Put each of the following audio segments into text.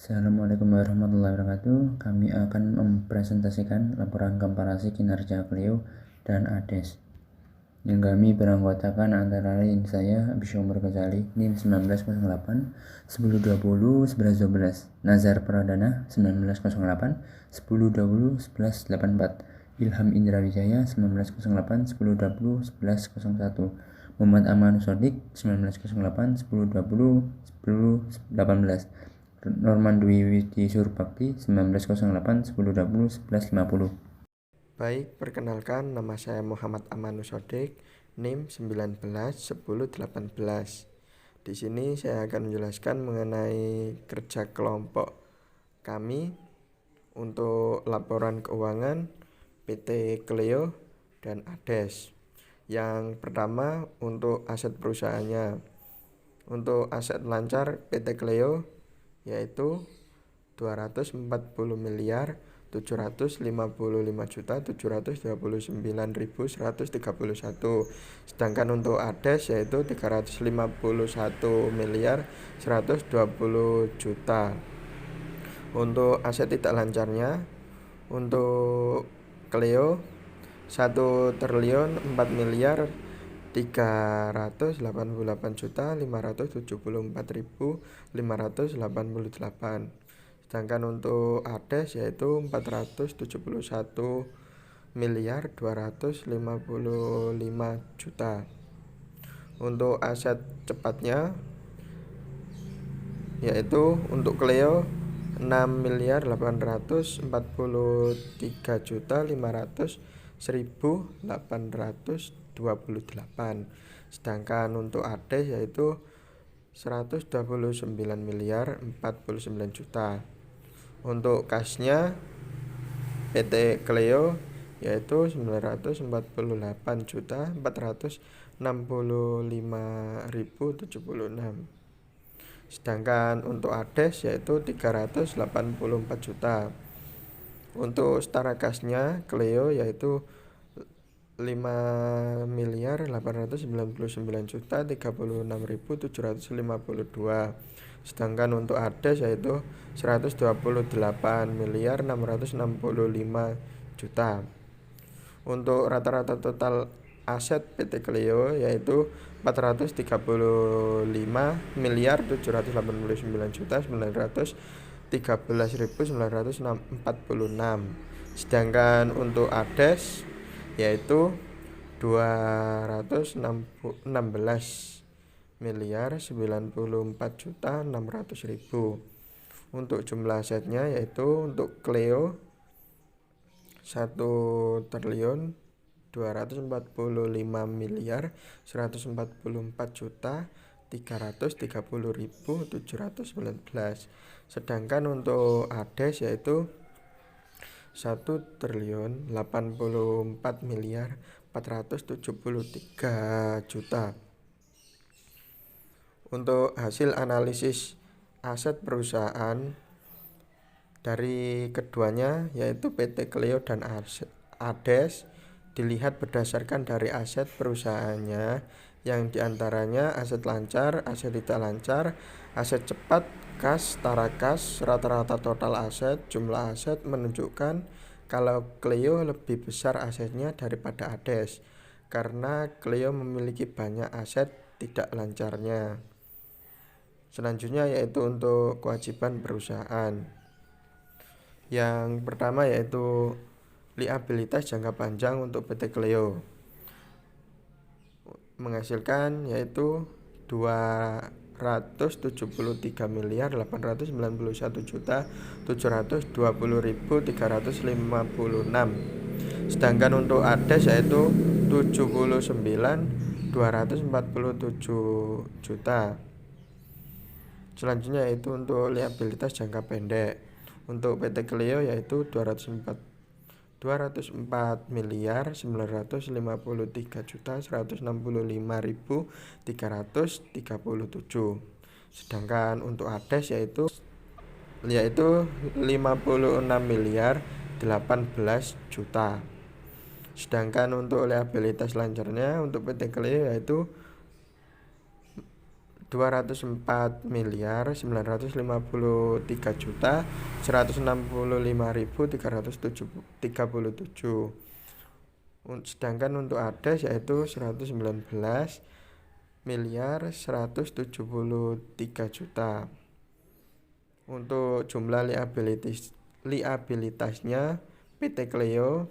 Assalamualaikum warahmatullahi wabarakatuh. Kami akan mempresentasikan laporan komparasi kinerja Clio dan ADES yang kami beranggotakan antara lain saya, Abisy Umar Ghazali, NIM 1908, 1020, 1112, Nazar Pradana 1908, 1020, 1184, Ilham Indra Wijaya 1908, 1020, 1101, Muhammad Aman Sodik 1908, 1020, 1018, Norman Dwi Widi Surbakti 1908, 1020, 1150. Baik, perkenalkan nama saya Muhammad Amanus Sodik, NIM 191018. Di sini saya akan menjelaskan mengenai kerja kelompok kami untuk laporan keuangan PT Clio dan ADES. Yang pertama untuk aset perusahaannya. Untuk aset lancar PT Clio yaitu 240 miliar 755.729.131. Sedangkan untuk ADES yaitu 351 miliar 120 juta. Untuk aset tidak lancarnya, untuk Clio 1 triliun 4 miliar 388.574.588. Sedangkan untuk ADES yaitu 471 miliar 255 juta. Untuk aset cepatnya yaitu untuk Clio 6 miliar 843 juta 500.828. Sedangkan untuk ADES yaitu 129 miliar 49 juta. Untuk kasnya PT Clio yaitu 948 juta 465.076. Sedangkan untuk ADES yaitu 384 juta. Untuk setara kasnya Clio yaitu 5 miliar 899 juta 36.752. Sedangkan untuk ADES yaitu 128 miliar 665 juta. Untuk rata-rata total aset PT Clio yaitu 435 miliar 789 juta 913.946. Sedangkan untuk ADES yaitu 216 miliar 94 juta 600.000. Untuk jumlah asetnya yaitu untuk Clio 1 triliun 245 miliar 144 juta 330.719. Sedangkan untuk ADES yaitu 1 triliun 84 miliar 473 juta. Untuk hasil analisis aset perusahaan dari keduanya yaitu PT Clio dan ADES dilihat berdasarkan dari aset perusahaannya yang diantaranya aset lancar, aset tidak lancar, aset cepat, kas, setara kas, rata-rata total aset, jumlah aset menunjukkan kalau Clio lebih besar asetnya daripada ADES karena Clio memiliki banyak aset tidak lancarnya. Selanjutnya yaitu untuk kewajiban perusahaan. Yang pertama yaitu liabilitas jangka panjang untuk PT Clio menghasilkan yaitu 273 miliar 891 juta 720.356. Sedangkan untuk ADES yaitu 79.247 juta. Selanjutnya yaitu untuk liabilitas jangka pendek. Untuk PT Clio yaitu 204 miliar 953 juta 165.337. Sedangkan untuk ADES yaitu 56 miliar 18 juta. Sedangkan untuk liabilitas lancarnya untuk PT Clio yaitu 204.153.165.337. Sedangkan untuk ADES yaitu 119.173 juta. Untuk jumlah liabilitasnya PT Clio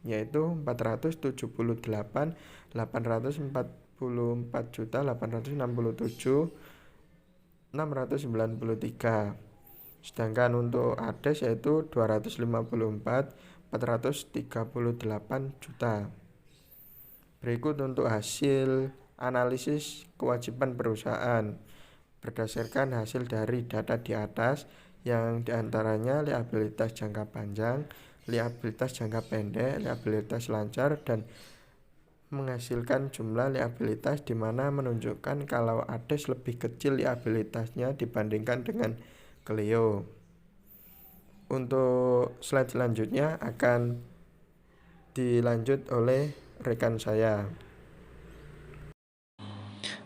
yaitu 478.864.867.693. Sedangkan untuk ADES yaitu 254.438 juta. Berikut untuk hasil analisis kewajiban perusahaan berdasarkan hasil dari data di atas, yang diantaranya liabilitas jangka panjang, liabilitas jangka pendek, liabilitas lancar, dan menghasilkan jumlah liabilitas di mana menunjukkan kalau ADES lebih kecil liabilitasnya dibandingkan dengan Clio. Untuk slide selanjutnya akan dilanjut oleh rekan saya.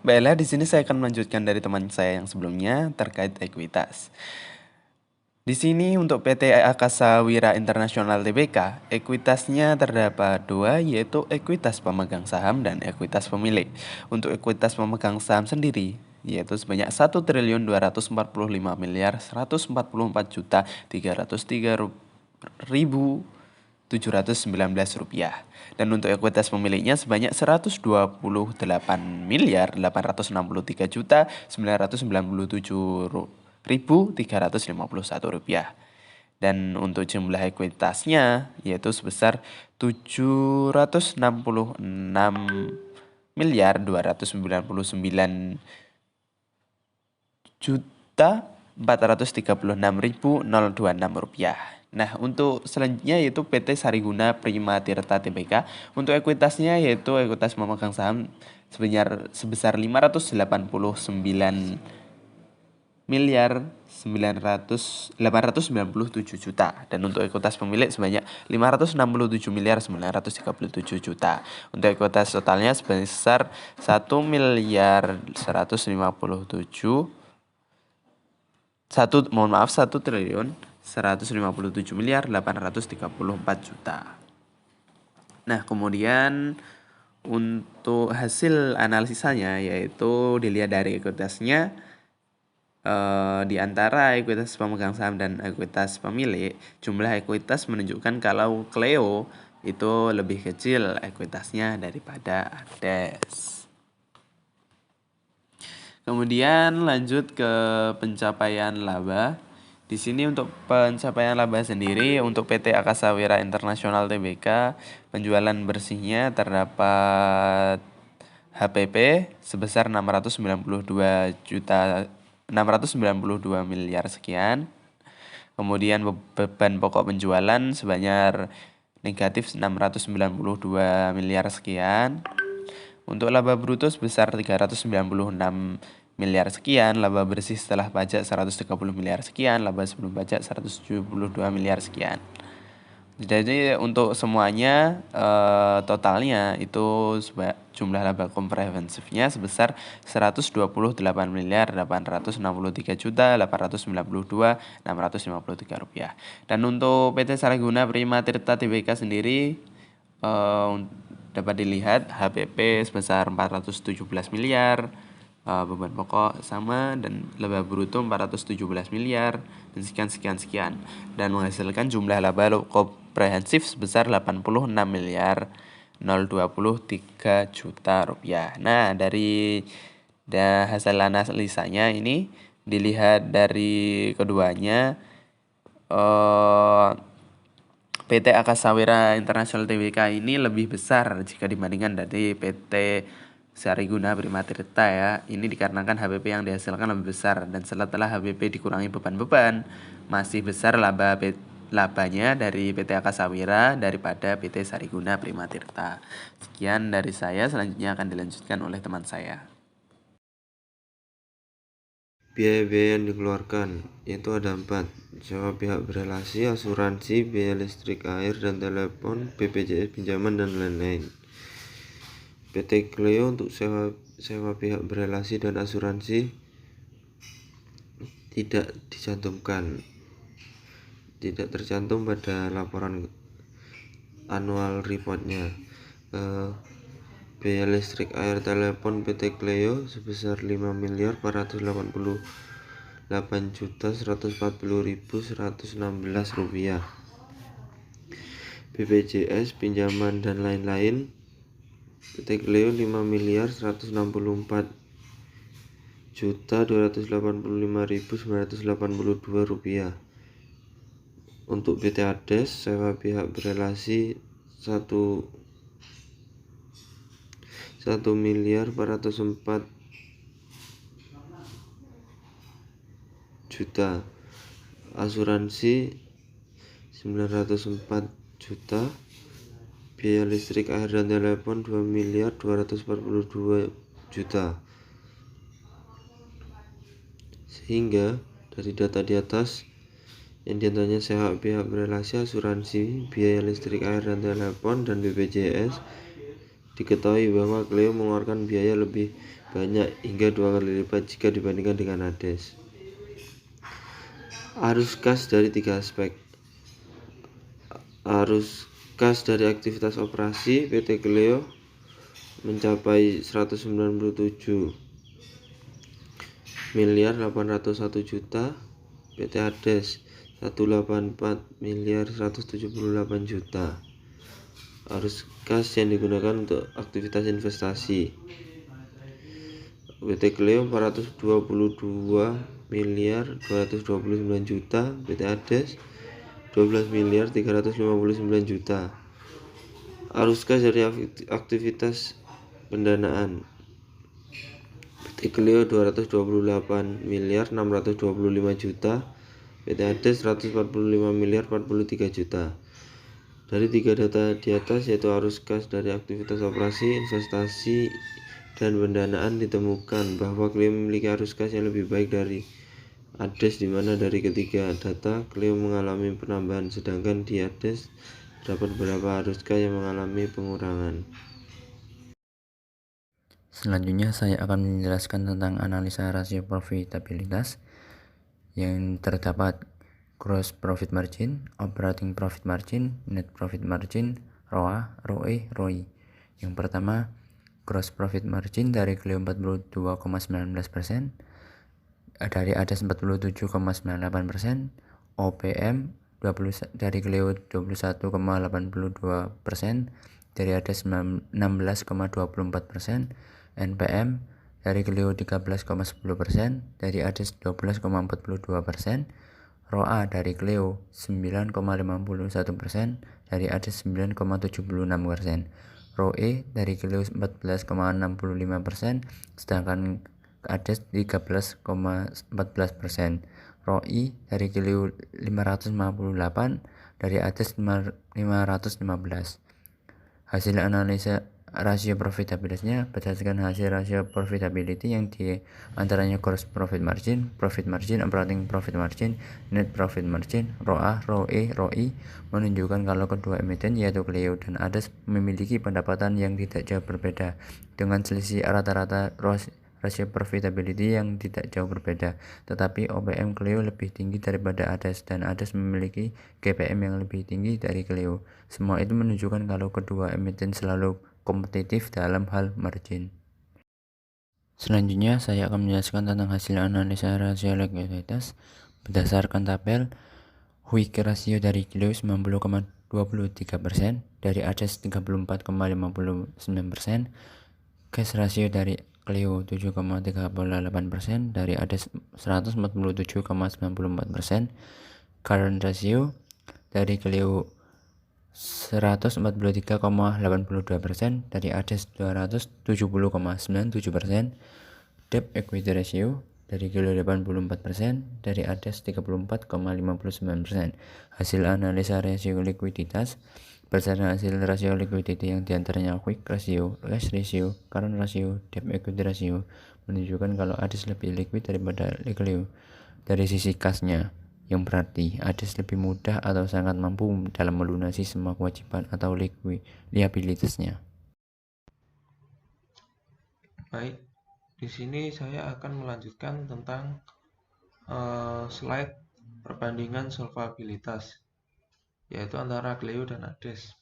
Baiklah, di sini saya akan melanjutkan dari teman saya yang sebelumnya terkait ekuitas. Di sini untuk PT Akasa Wira Internasional Tbk, ekuitasnya terdapat dua, yaitu ekuitas pemegang saham dan ekuitas pemilik. Untuk ekuitas pemegang saham sendiri, yaitu sebanyak 1.245.145.303.719 rupiah. Dan untuk ekuitas pemiliknya sebanyak 128.863.997.351 rupiah. Dan untuk jumlah ekuitasnya yaitu sebesar 766.299.436.026 rupiah. Nah, untuk selanjutnya yaitu PT Sariguna Prima Tirta Tbk. Untuk ekuitasnya yaitu ekuitas pemegang saham sebesar 589.897 juta, dan untuk ekuitas pemilik sebanyak 567.937 juta. Untuk ekuitas totalnya sebesar 1.157.834 juta. Nah, kemudian untuk hasil analisisanya yaitu dilihat dari ekuitasnya, di antara ekuitas pemegang saham dan ekuitas pemilik, jumlah ekuitas menunjukkan kalau Clio itu lebih kecil ekuitasnya daripada ADES. Kemudian lanjut ke pencapaian laba. Di sini untuk pencapaian laba sendiri untuk PT Akasa Wira Internasional Tbk, penjualan bersihnya terdapat HPP sebesar 692 miliar sekian. Kemudian beban pokok penjualan sebanyak negatif 692 miliar sekian. Untuk laba bruto sebesar 396 miliar sekian, laba bersih setelah pajak 130 miliar sekian, laba sebelum pajak 172 miliar sekian. Jadi untuk semuanya totalnya itu jumlah laba komprehensifnya sebesar 128.863.892.653 rupiah. Dan untuk PT Sariguna Prima Tirta Tbk sendiri dapat dilihat HPP sebesar 417 miliar, beban pokok sama, dan laba bruto 417 miliar dan sekian dan menghasilkan jumlah laba komprehensif sebesar 86 miliar 023 juta rupiah. Nah, dari hasil analisanya ini dilihat dari keduanya, PT Akasa Wira Internasional Tbk ini lebih besar jika dibandingkan dari PT Sariguna Prima Tirta ya. Ini dikarenakan HPP yang dihasilkan lebih besar, dan setelah HPP dikurangi beban-beban, masih besar labanya dari PT Akasa Wira daripada PT Sariguna Prima Tirta. Sekian dari saya, selanjutnya akan dilanjutkan oleh teman saya. Biaya-biaya yang dikeluarkan yaitu ada 4: sewa pihak berelasi, asuransi, biaya listrik, air, dan telepon, BPJS pinjaman, dan lain-lain. PT Clio untuk sewa sewa pihak berelasi dan asuransi tidak tercantum pada laporan annual reportnya. Biaya listrik, air, telepon PT Cleo sebesar 5.488.140.116 rupiah. BPJS, pinjaman dan lain-lain PT Cleo 5.484.285.982 rupiah. Untuk PT Ades, sewa pihak berelasi 1.404 juta, asuransi 904 juta, biaya listrik, air dan telepon 2.242 juta. Sehingga dari data di atas yang diantaranya sewa pihak berelasi, asuransi, biaya listrik, air dan telepon, dan BPJS, diketahui bahwa Cleo mengeluarkan biaya lebih banyak hingga 2 kali lipat jika dibandingkan dengan Ades. Arus kas dari 3 aspek. Arus kas dari aktivitas operasi PT Cleo mencapai 197.801 juta, PT Ades 184.178 juta. Arus kas yang digunakan untuk aktivitas investasi PT Cleo 422.229 juta, PT Ades 12.359 juta. Arus kas dari aktivitas pendanaan PT Cleo 228.625 juta, PT Ades 145.043 juta. Dari 3 data di atas, yaitu arus kas dari aktivitas operasi, investasi, dan pendanaan, ditemukan bahwa Cleo memiliki arus kas yang lebih baik dari Ades, di mana dari ketiga data Cleo mengalami penambahan, sedangkan di Ades terdapat beberapa arus kas yang mengalami pengurangan. Selanjutnya saya akan menjelaskan tentang analisa rasio profitabilitas yang terdapat gross profit margin, operating profit margin, net profit margin, ROA, ROE, ROI. Yang pertama, gross profit margin dari Cleo 42,19%, dari Ades 47,98%, OPM dari Cleo 21,82%, dari Ades 16,24%, NPM dari Cleo 13,10%, dari Ades 12,42%, ROA dari Cleo 9,51%, dari Ades 9,76%, ROE dari Cleo 14,65%, sedangkan Ades 13,14%, ROI dari Cleo 558, dari Ades 515. Hasil analisa rasio profitabilitasnya berdasarkan hasil rasio profitability yang di antaranya gross profit margin, operating profit margin, net profit margin, ROA, ROE, ROI, menunjukkan kalau kedua emiten yaitu Cleo dan Ades memiliki pendapatan yang tidak jauh berbeda, dengan selisih rata-rata rasio profitability yang tidak jauh berbeda. Tetapi OPM Cleo lebih tinggi daripada Ades dan Ades memiliki GPM yang lebih tinggi dari Cleo. Semua itu menunjukkan kalau kedua emiten selalu kompetitif dalam hal margin. Selanjutnya saya akan menjelaskan tentang hasil analisa rasio likuiditas berdasarkan tabel. Quick ratio dari Cleo 90,23%, dari Ades 34,59%, cash ratio dari Cleo 7,38%, dari Ades 147,94%, current ratio dari Cleo 143,82%, dari Ades 270,97%, debt equity ratio dari Cleo 84%, dari Ades 34,59%. Hasil analisa rasio likuiditas berdasarkan hasil rasio liquidity yang diantaranya quick ratio, cash ratio, current ratio, debt equity ratio, menunjukkan kalau Ades lebih liquid daripada Cleo dari sisi kasnya, yang berarti Ades lebih mudah atau sangat mampu dalam melunasi semua kewajiban atau liabilitasnya. Baik, Di sini saya akan melanjutkan tentang slide perbandingan solvabilitas, yaitu antara Cleo dan Ades.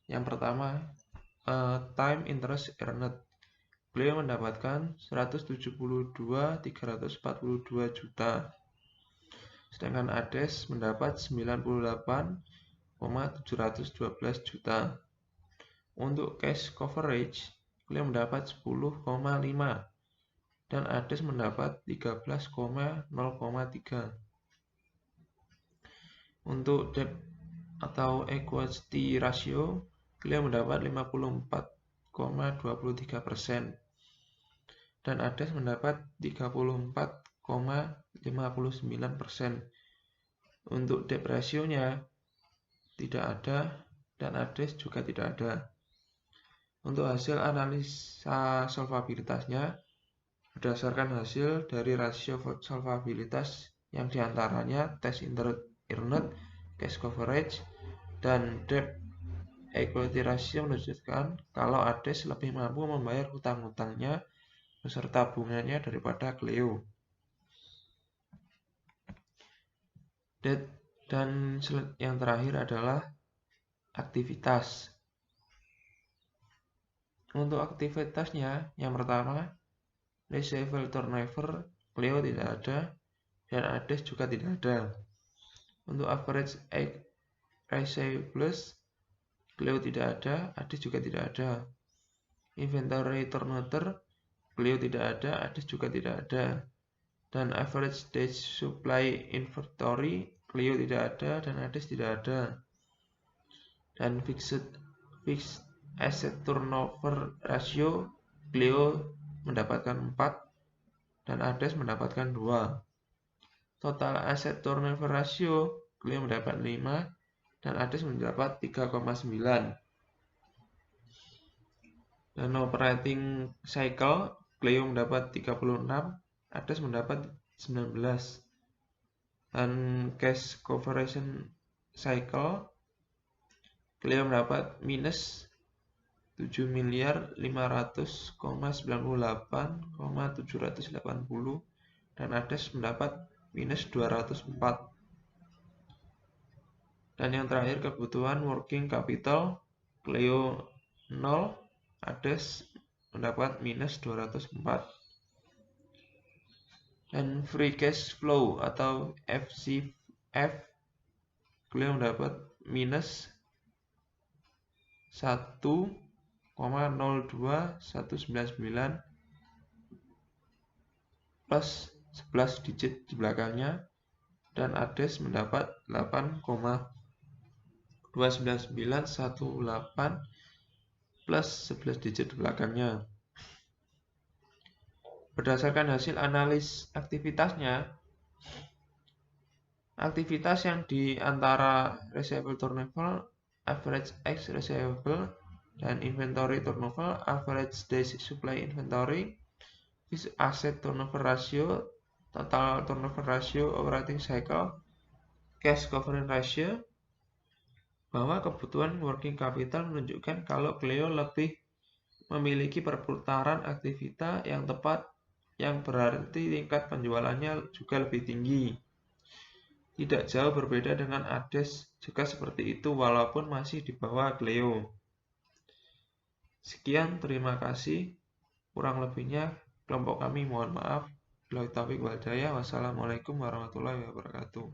Yang pertama, time interest earned. Cleo mendapatkan 172.342 juta, sedangkan Ades mendapat 98.712 juta. Untuk cash coverage, Cleo mendapat 10,5 dan Ades mendapat 13,03. Untuk debt atau equity ratio, Cleo mendapat 54,23% dan Ades mendapat 34,59%. Untuk debt ratio-nya tidak ada dan Ades juga tidak ada. Untuk hasil analisa solvabilitasnya, berdasarkan hasil dari rasio solvabilitas yang diantaranya test interest earned, cash coverage, dan debt equity ratio menunjukkan kalau Ades lebih mampu membayar hutang-hutangnya beserta bunganya daripada Cleo. Dan yang terakhir adalah aktivitas. Untuk aktivitasnya, yang pertama, receivable turnover, Cleo tidak ada, dan Ades juga tidak ada. Untuk average receivables, Cleo tidak ada, Ades juga tidak ada. Inventory turnover, Cleo tidak ada, Ades juga tidak ada. Dan average days supply inventory, Cleo tidak ada, dan Ades tidak ada. Dan fixed asset turnover ratio, Cleo mendapatkan 4 dan Ades mendapatkan 2. Total asset turnover ratio, Cleo mendapat 5 dan Ades mendapat 3,9. Dan operating cycle, Cleo mendapat 36, Ades mendapat 19. Dan cash conversion cycle, Cleo mendapat minus 7.500,98,780 dan Ades mendapat minus 204. Dan yang terakhir kebutuhan working capital, Cleo 0, Ades mendapat minus 204. Dan free cash flow atau FCF, Cleo mendapat minus 1,02199 plus 11 digit di belakangnya, dan Ades mendapat 8,29918 plus 11 digit di belakangnya. Berdasarkan hasil analis aktivitasnya, aktivitas yang di antara receivable turnover, average X receivable, dan inventory turnover, average days supply inventory, fixed asset turnover ratio, total turnover ratio, operating cycle, cash coverage ratio, bahwa kebutuhan working capital menunjukkan kalau Cleo lebih memiliki perputaran aktivitas yang tepat, yang berarti tingkat penjualannya juga lebih tinggi. Tidak jauh berbeda dengan Ades juga seperti itu walaupun masih di bawah Cleo. Sekian, terima kasih. Kurang lebihnya kelompok kami mohon maaf. Wassalamualaikum warahmatullahi wabarakatuh.